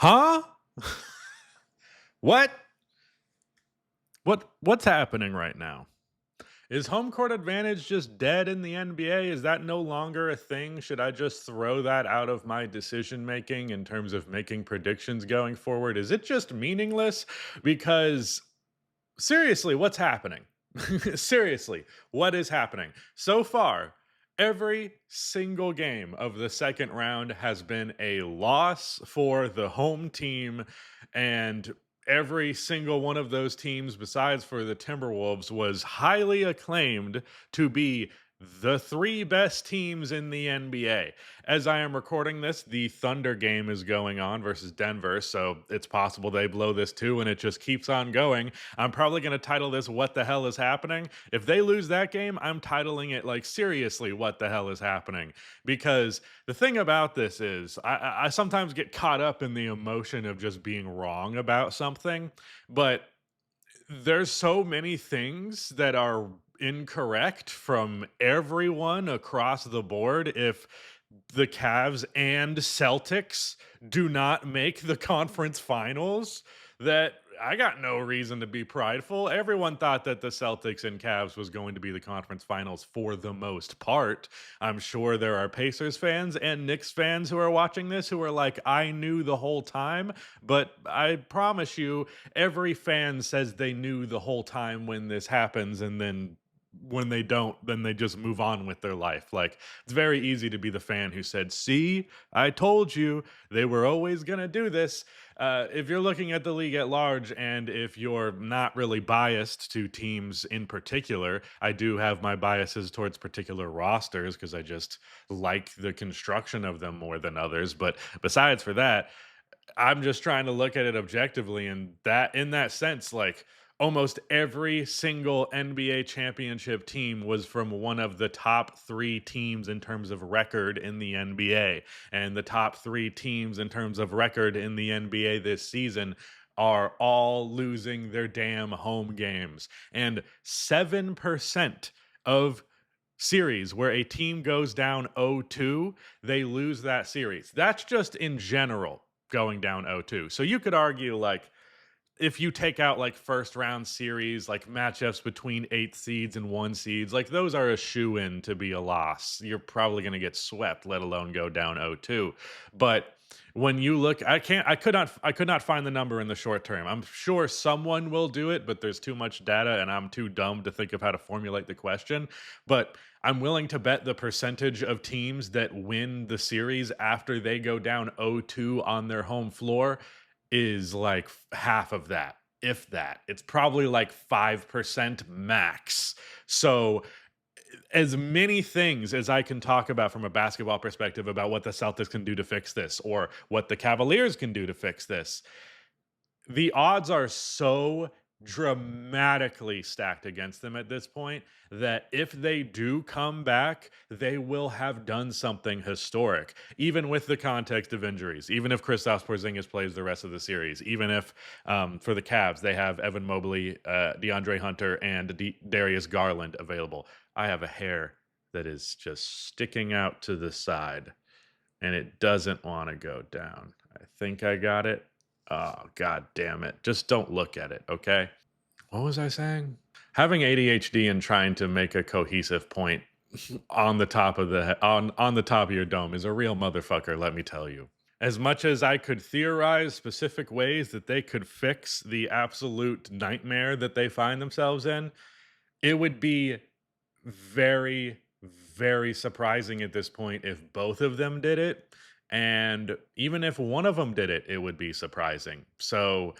Huh? What? What's happening right now? Is home court advantage just dead in the NBA? Is that no longer a thing? Should I just throw that out of my decision making in terms of making predictions going forward? Is it just meaningless? Because seriously, what's happening? Seriously, what is happening? So far, every single game of the second round has been a loss for the home team, and every single one of those teams, besides for the Timberwolves, was highly acclaimed to be the three best teams in the NBA. As I am recording this, the Thunder game is going on versus Denver, so it's possible they blow this too, and it just keeps on going. I'm probably going to title this "What the Hell is Happening?" If they lose that game, I'm titling it like seriously, "What the hell is happening?" Because the thing about this is, I sometimes get caught up in the emotion of just being wrong about something, but there's so many things that are incorrect from everyone across the board. If the Cavs and Celtics do not make the conference finals, that I got no reason to be prideful. Everyone thought that the Celtics and Cavs was going to be the conference finals for the most part. I'm sure there are Pacers fans and Knicks fans who are watching this who are like, I knew the whole time, but I promise you, every fan says they knew the whole time when this happens, and then when they don't, then they just move on with their life. Like, it's very easy to be the fan who said, see, I told you they were always going to do this. If you're looking at the league at large, and if you're not really biased to teams in particular, I do have my biases towards particular rosters because I just like the construction of them more than others. But besides for that, I'm just trying to look at it objectively, and that in that sense, like almost every single NBA championship team was from one of the top three teams in terms of record in the NBA. And the top three teams in terms of record in the NBA this season are all losing their damn home games. And 7% of series where a team goes down 0-2, they lose that series. That's just in general going down 0-2. So you could argue, like, if you take out like first round series, like matchups between eighth seeds and one seeds, like those are a shoe in to be a loss. You're probably going to get swept, let alone go down 0-2. But when you look, I could not find the number in the short term. I'm sure someone will do it, but there's too much data and I'm too dumb to think of how to formulate the question. But I'm willing to bet the percentage of teams that win the series after they go down 0-2 on their home floor is like half of that, if that. It's probably like 5% max. So, as many things as I can talk about from a basketball perspective about what the Celtics can do to fix this or what the Cavaliers can do to fix this, the odds are so dramatically stacked against them at this point that if they do come back, they will have done something historic, even with the context of injuries, even if Kristaps Porzingis plays the rest of the series, even if for the Cavs, they have Evan Mobley, DeAndre Hunter, and Darius Garland available. I have a hair that is just sticking out to the side and it doesn't want to go down. I think I got it. Oh, god damn it. Just don't look at it, okay? What was I saying? Having ADHD and trying to make a cohesive point on the top of on the top of your dome is a real motherfucker, let me tell you. As much as I could theorize specific ways that they could fix the absolute nightmare that they find themselves in, it would be very, very surprising at this point if both of them did it. And even if one of them did it, it would be surprising. So,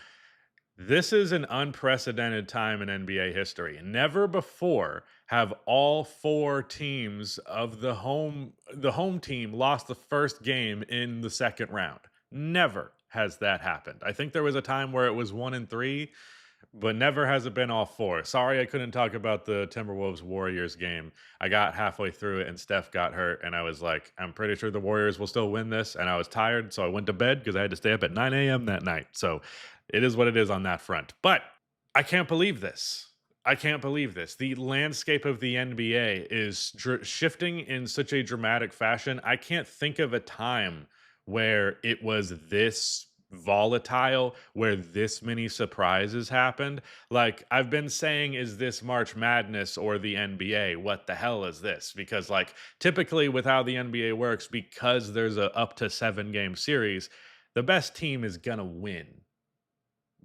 this is an unprecedented time in NBA history. Never before have all four teams of the home team lost the first game in the second round. Never has that happened. I think there was a time where it was 1-3, but never has it been all four. Sorry, I couldn't talk about the Timberwolves Warriors game. I got halfway through it and Steph got hurt, and I was like, I'm pretty sure the Warriors will still win this. And I was tired, so I went to bed because I had to stay up at 9 a.m. that night. So it is what it is on that front. But I can't believe this. I can't believe this. The landscape of the NBA is shifting in such a dramatic fashion. I can't think of a time where it was this volatile where this many surprises happened. Like I've been saying, is this March Madness or the NBA? What the hell is this? Because like typically with how the NBA works, because there's a up to 7 game series, the best team is gonna win.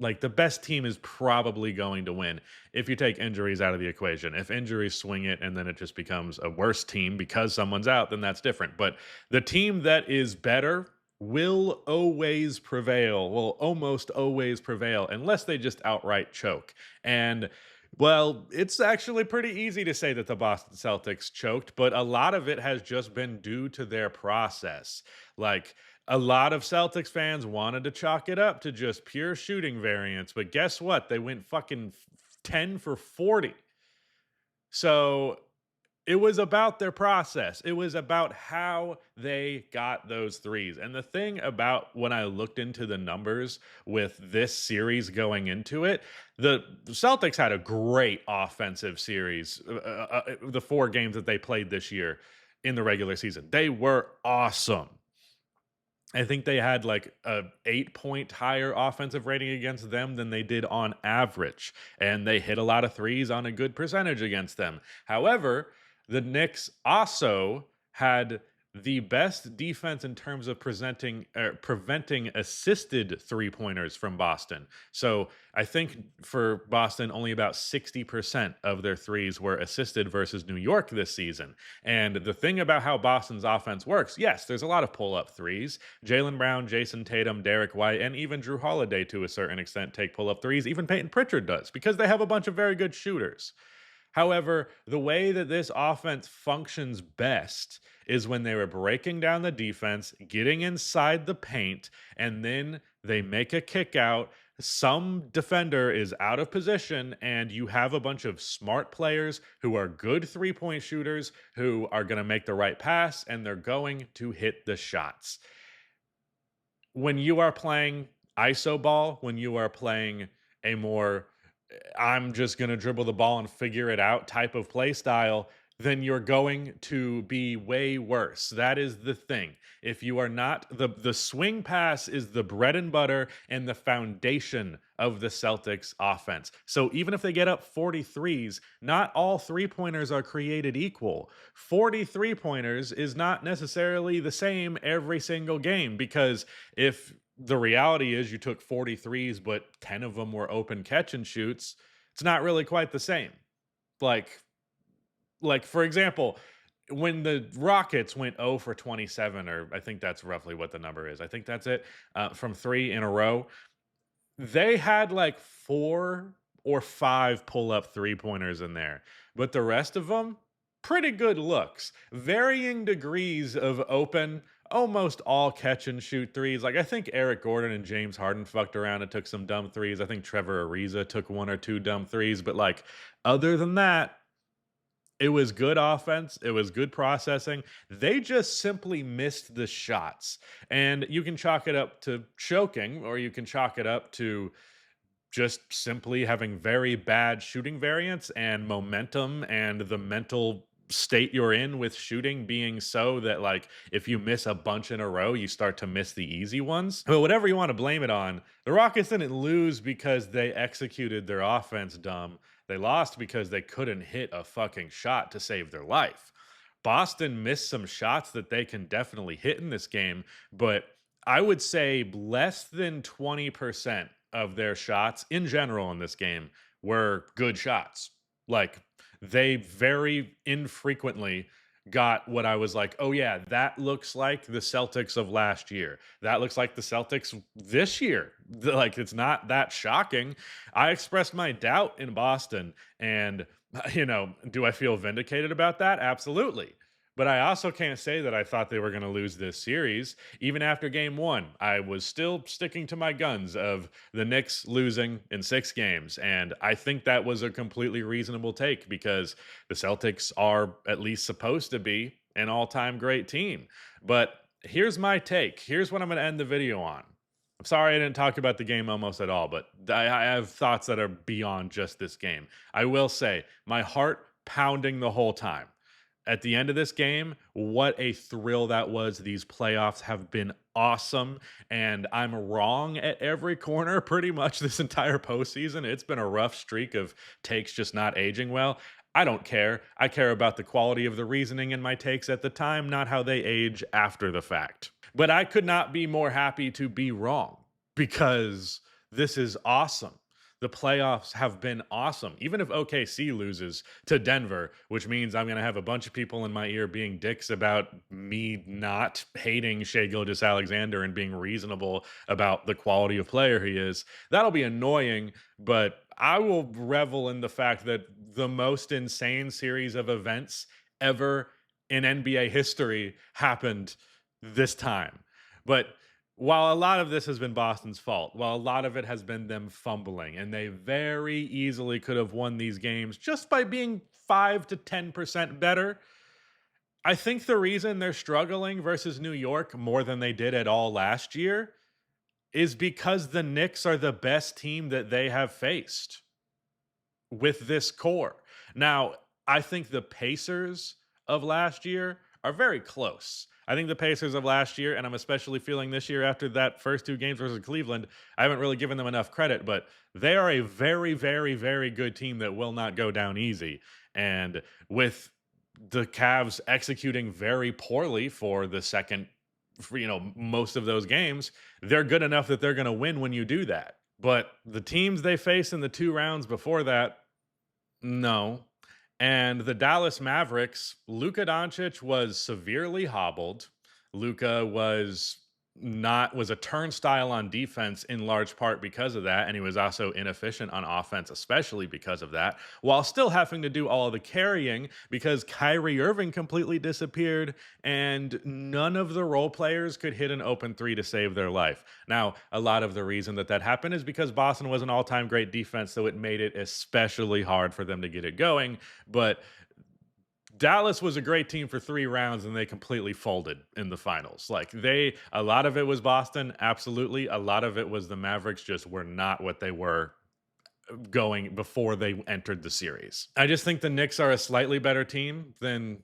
Like the best team is probably going to win if you take injuries out of the equation. If injuries swing it and then it just becomes a worse team because someone's out, then that's different. But the team that is better will always prevail, will almost always prevail, unless they just outright choke. And well, it's actually pretty easy to say that the Boston Celtics choked, but a lot of it has just been due to their process. Like, a lot of Celtics fans wanted to chalk it up to just pure shooting variance, but guess what? They went fucking 10 for 40. So it was about their process. It was about how they got those threes. And the thing about when I looked into the numbers with this series going into it, the Celtics had a great offensive series, the 4 games that they played this year in the regular season. They were awesome. I think they had like a 8 point higher offensive rating against them than they did on average. And they hit a lot of threes on a good percentage against them. However, the Knicks also had the best defense in terms of preventing assisted 3 pointers from Boston. So I think for Boston, only about 60% of their threes were assisted versus New York this season. And the thing about how Boston's offense works, yes, there's a lot of pull up threes. Jaylen Brown, Jason Tatum, Derek White, and even Drew Holiday to a certain extent take pull up threes. Even Peyton Pritchard does because they have a bunch of very good shooters. However, the way that this offense functions best is when they were breaking down the defense, getting inside the paint, and then they make a kick out. Some defender is out of position, and you have a bunch of smart players who are good 3 point shooters who are going to make the right pass and they're going to hit the shots. When you are playing ISO ball, when you are playing a more I'm just going to dribble the ball and figure it out type of play style, then you're going to be way worse. That is the thing. If you are not, the swing pass is the bread and butter and the foundation of the Celtics offense. So even if they get up 43s, not all 3 pointers are created equal. 43 pointers is not necessarily the same every single game because if the reality is you took 43s, but 10 of them were open catch and shoots, it's not really quite the same. Like, like for example, when the Rockets went 0 for 27, or I think that's roughly what the number is. I think that's it, from 3 in a row. They had like 4 or 5 pull up 3 pointers in there, but the rest of them, pretty good looks. Varying degrees of open, almost all catch and shoot threes. Like I think Eric Gordon and James Harden fucked around and took some dumb threes. I think Trevor Ariza took 1 or 2 dumb threes, but like other than that, it was good offense. It was good processing. They just simply missed the shots. And you can chalk it up to choking, or you can chalk it up to just simply having very bad shooting variance and momentum and the mental state you're in with shooting being so that like if you miss a bunch in a row you start to miss the easy ones. But whatever you want to blame it on, the Rockets didn't lose because they executed their offense dumb. They lost because they couldn't hit a fucking shot to save their life. Boston missed some shots that they can definitely hit in this game, but I would say less than 20% of their shots in general in this game were good shots. Like they very infrequently got what I was like, oh yeah, that looks like the Celtics of last year. That looks like the Celtics this year. Like it's not that shocking. I expressed my doubt in Boston and do I feel vindicated about that? Absolutely. But I also can't say that I thought they were going to lose this series. Even after game 1, I was still sticking to my guns of the Knicks losing in 6 games. And I think that was a completely reasonable take because the Celtics are at least supposed to be an all-time great team. But here's my take. Here's what I'm going to end the video on. I'm sorry I didn't talk about the game almost at all, but I have thoughts that are beyond just this game. I will say, my heart pounding the whole time. At the end of this game, what a thrill that was. These playoffs have been awesome, and I'm wrong at every corner pretty much this entire postseason. It's been a rough streak of takes just not aging well. I don't care. I care about the quality of the reasoning in my takes at the time, not how they age after the fact. But I could not be more happy to be wrong because this is awesome. The playoffs have been awesome. Even if OKC loses to Denver, which means I'm going to have a bunch of people in my ear being dicks about me not hating Shea Gilgeous-Alexander and being reasonable about the quality of player he is, that'll be annoying, but I will revel in the fact that the most insane series of events ever in NBA history happened this time. But while a lot of this has been Boston's fault, while a lot of it has been them fumbling, and they very easily could have won these games just by being 5 to 10% better, I think the reason they're struggling versus New York more than they did at all last year is because the Knicks are the best team that they have faced with this core. Now, I think the Pacers of last year are very close. I think the Pacers of last year, and I'm especially feeling this year after that first two games versus Cleveland, I haven't really given them enough credit, but they are a very, very, very good team that will not go down easy. And with the Cavs executing very poorly for the second, most of those games, they're good enough that they're going to win when you do that. But the teams they face in the two rounds before that, no. And the Dallas Mavericks, Luka Doncic was severely hobbled. Luka was a turnstile on defense in large part because of that, and he was also inefficient on offense, especially because of that, while still having to do all of the carrying because Kyrie Irving completely disappeared and none of the role players could hit an open three to save their life. Now, a lot of the reason that happened is because Boston was an all-time great defense, so it made it especially hard for them to get it going, but Dallas was a great team for 3 rounds and they completely folded in the finals. A lot of it was Boston, absolutely. A lot of it was the Mavericks just were not what they were going before they entered the series. I just think the Knicks are a slightly better team than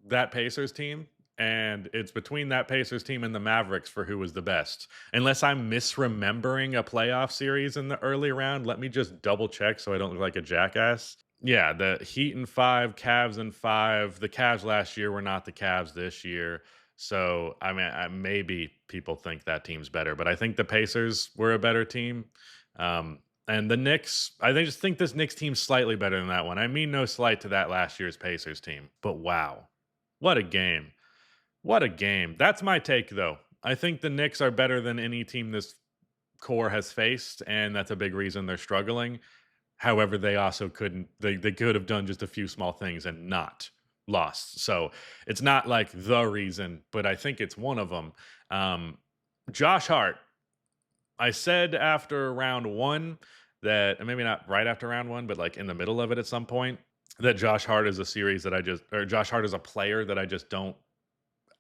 that Pacers team. And it's between that Pacers team and the Mavericks for who was the best. Unless I'm misremembering a playoff series in the early round, let me just double check so I don't look like a jackass. Yeah, the Heat in 5, Cavs in 5. The Cavs last year were not the Cavs this year. So, I mean, maybe people think that team's better, but I think the Pacers were a better team. And the Knicks, just think this Knicks team's slightly better than that one. I mean, no slight to that last year's Pacers team, but wow, what a game. What a game. That's my take, though. I think the Knicks are better than any team this core has faced, and that's a big reason they're struggling. However, they also they could have done just a few small things and not lost. So it's not like the reason, but I think it's one of them. Josh Hart, I said after round one that, maybe not right after round one, but like in the middle of it at some point, that Josh Hart is Josh Hart is a player that I just don't,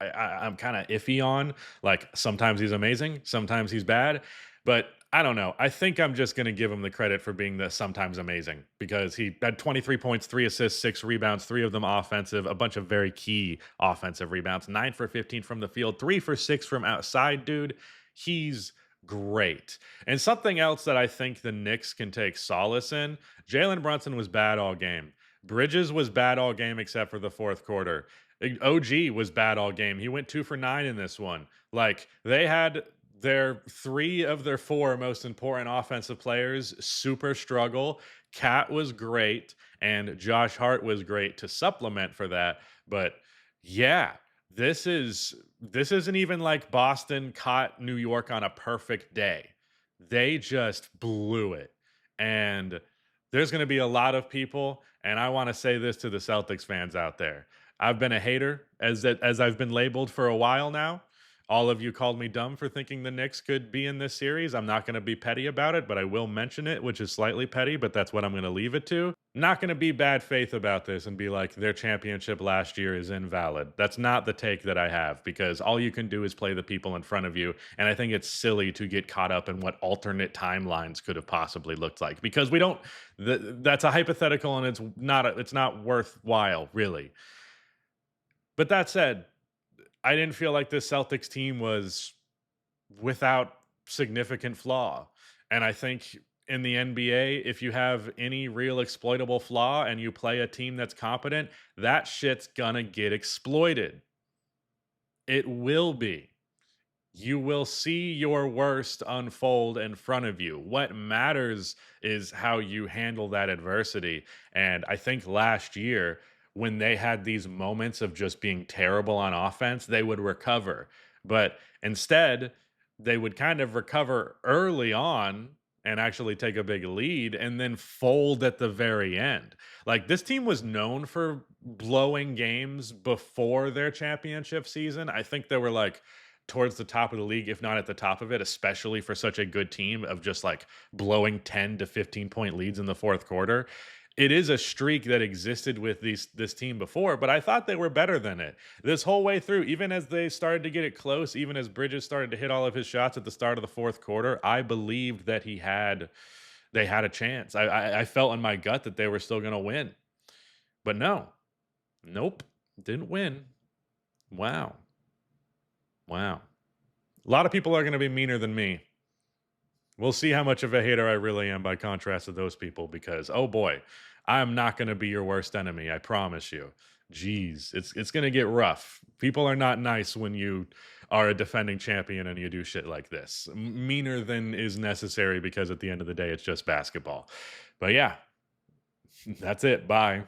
I'm kind of iffy on. Like sometimes he's amazing, sometimes he's bad, but I don't know. I think I'm just going to give him the credit for being the sometimes amazing because he had 23 points, 3 assists, 6 rebounds, 3 of them offensive, a bunch of very key offensive rebounds, 9 for 15 from the field, 3 for 6 from outside, dude. He's great. And something else that I think the Knicks can take solace in, Jalen Brunson was bad all game. Bridges was bad all game except for the fourth quarter. OG was bad all game. He went 2 for 9 in this one. Like, they had their 3 of their 4 most important offensive players super struggle. Cat was great, and Josh Hart was great to supplement for that. But yeah, this isn't even like Boston caught New York on a perfect day. They just blew it. And there's going to be a lot of people, and I want to say this to the Celtics fans out there. I've been a hater as I've been labeled for a while now. All of you called me dumb for thinking the Knicks could be in this series. I'm not going to be petty about it, but I will mention it, which is slightly petty, but that's what I'm going to leave it to. Not going to be bad faith about this and be like, their championship last year is invalid. That's not the take that I have, because all you can do is play the people in front of you. And I think it's silly to get caught up in what alternate timelines could have possibly looked like, because we don't, that's a hypothetical and it's not worthwhile, really. But that said, I didn't feel like this Celtics team was without significant flaw. And I think in the NBA, if you have any real exploitable flaw and you play a team that's competent, that shit's gonna get exploited. It will be. You will see your worst unfold in front of you. What matters is how you handle that adversity. And I think last year, when they had these moments of just being terrible on offense, they would recover. But instead, they would kind of recover early on and actually take a big lead and then fold at the very end. Like this team was known for blowing games before their championship season. I think they were like towards the top of the league, if not at the top of it, especially for such a good team of just like blowing 10 to 15-point leads in the fourth quarter. It is a streak that existed with this team before, but I thought they were better than it this whole way through. Even as they started to get it close, even as Bridges started to hit all of his shots at the start of the fourth quarter, I believed that they had a chance. I felt in my gut that they were still going to win, but no, nope, didn't win. Wow, wow. A lot of people are going to be meaner than me. We'll see how much of a hater I really am by contrast to those people because, oh boy, I'm not going to be your worst enemy. I promise you. Jeez, it's going to get rough. People are not nice when you are a defending champion and you do shit like this. Meaner than is necessary because at the end of the day, it's just basketball. But yeah, that's it. Bye.